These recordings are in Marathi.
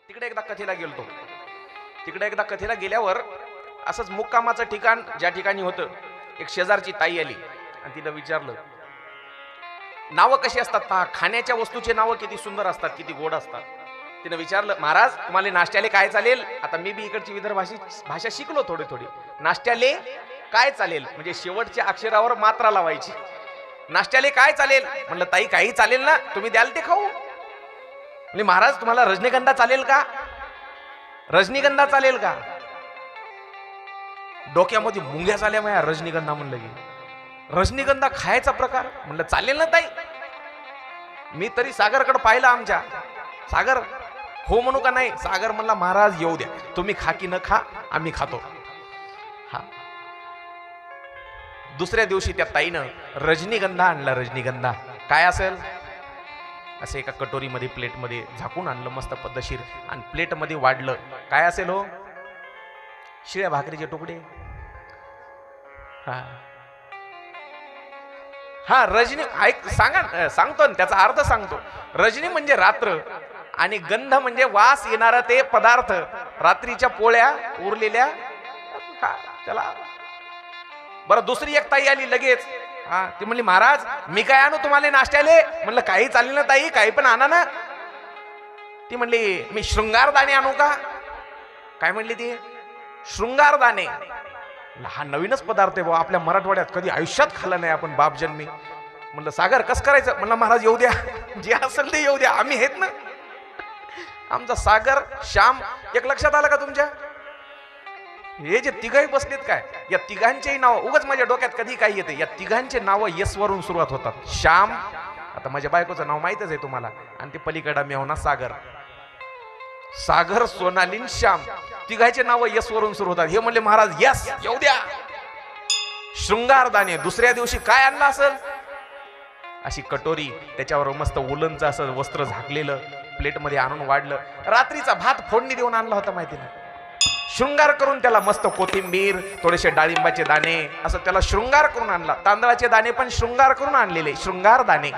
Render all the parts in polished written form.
तिकडे एकदा कथेला गेलतो. तिकडे एकदा कथेला गेल्यावर असंच मुक्कामाचं ठिकाण ज्या ठिकाणी होतं, एक शेजारची ताई आली आणि तिला विचारलं, नावं कशी असतात पहा, खाण्याच्या वस्तूचे नावं किती सुंदर असतात, किती गोड असतात. तिने विचारलं, महाराज तुम्हाला नाश्त्याले काय चालेल? आता मी बी इकडची विदर्भाची भाषा शिकलो थोडी थोडी. नाश्त्याले काय चालेल म्हणजे शेवटच्या अक्षरावर मात्रा लावायची. नाश्त्याले काय चालेल? म्हणलं ताई काही चालेल ना, तुम्ही द्याल ते खाऊ. म्हणजे महाराज तुम्हाला रजनीगंधा चालेल का? रजनीगंधा चालेल का? डोक्यामध्ये मुंग्या झाल्या माझ्या. रजनीगंधा म्हणलं की रजनीगंधा खायचा प्रकार. म्हणलं चालेल ना ताई. मी तरी सागरकडे पाहिलं आमच्या. सागर हो म्हणू का नाही? सागर म्हणला महाराज येऊ द्या, तुम्ही खा की न खा आम्ही खातो. हा, दुसऱ्या दिवशी त्या ताईनं रजनीगंधा आणला. रजनीगंधा काय असेल? असे एका कटोरीमध्ये प्लेटमध्ये झाकून आणलं मस्त पद्धतशीर आणि प्लेटमध्ये वाढलं. काय असेल हो? शिळ्या भाकरीचे तुकडे. हा हा, रजनी ऐक सांगा, सांगतो ना त्याचा अर्थ सांगतो. रजनी म्हणजे रात्र आणि गंध म्हणजे वास येणारा ते पदार्थ. रात्रीच्या पोळ्या उरलेल्या त्याला. बरं, दुसरी एक ताई आली लगेच. हा, ती म्हणली महाराज मी काय आणू तुम्हाला नाश्त्याले? म्हणलं काही चालेल ना ताई, काही पण आणा ना. ती म्हणली मी शृंगारदाणे आणू का? काय म्हणली ती? शृंगारदाणे. हा नवीनच पदार्थ आहे भाऊ, आपल्या मराठवाड्यात कधी आयुष्यात खाल्ला नाही आपण बाप जन्मी. म्हणलं सागर कसं करायचं? म्हणलं महाराज येऊ द्या, जे असेल ते येऊ द्या, आम्ही आहेत ना. आमचा सागर श्याम एक लक्षात आलं का तुमच्या? हे जे तिघही बसलेत काय, या तिघांचेही नाव उगाच माझ्या डोक्यात कधी काही येते. या तिघांचे नाव यस वरून सुरुवात होतात. श्याम, आता माझ्या बायकोचं नाव माहितच आहे तुम्हाला, आणि ते पलीकडा मेवना सागर. सागर, सोनालीन, श्याम तिघांचे नाव यस वरून सुरू होतात. हे म्हणले महाराज यस येऊ द्या. शृंगारदाणे. दुसऱ्या दिवशी काय आणलं असेल? अशी कटोरी, त्याच्यावर मस्त उलनचं असं वस्त्र झाकलेलं, प्लेटमध्ये आणून वाढलं. रात्रीचा भात फोडणी देऊन आणला होता माहिती ना. शृंगार करून त्याला मस्त कोथिंबीर, थोडेसे डाळिंबाचे दाणे, असं त्याला शृंगार करून आणला. तांदळाचे दाणे पण शृंगार करून आणलेले, शृंगार दाणे.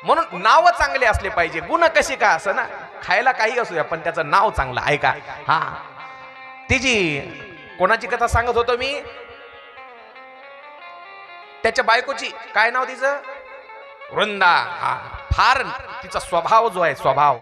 म्हणून नाव चांगले असले पाहिजे. गुण कशी का असं ना, खायला काही असू द्या पण त्याचं नाव चांगलं. ऐका, हा ती जी कोणाची कथा सांगत होतो मी, त्याच्या बायकोची, काय नाव तिचं? वृंदा. हा, फार तिचा स्वभाव जो आहे, स्वभाव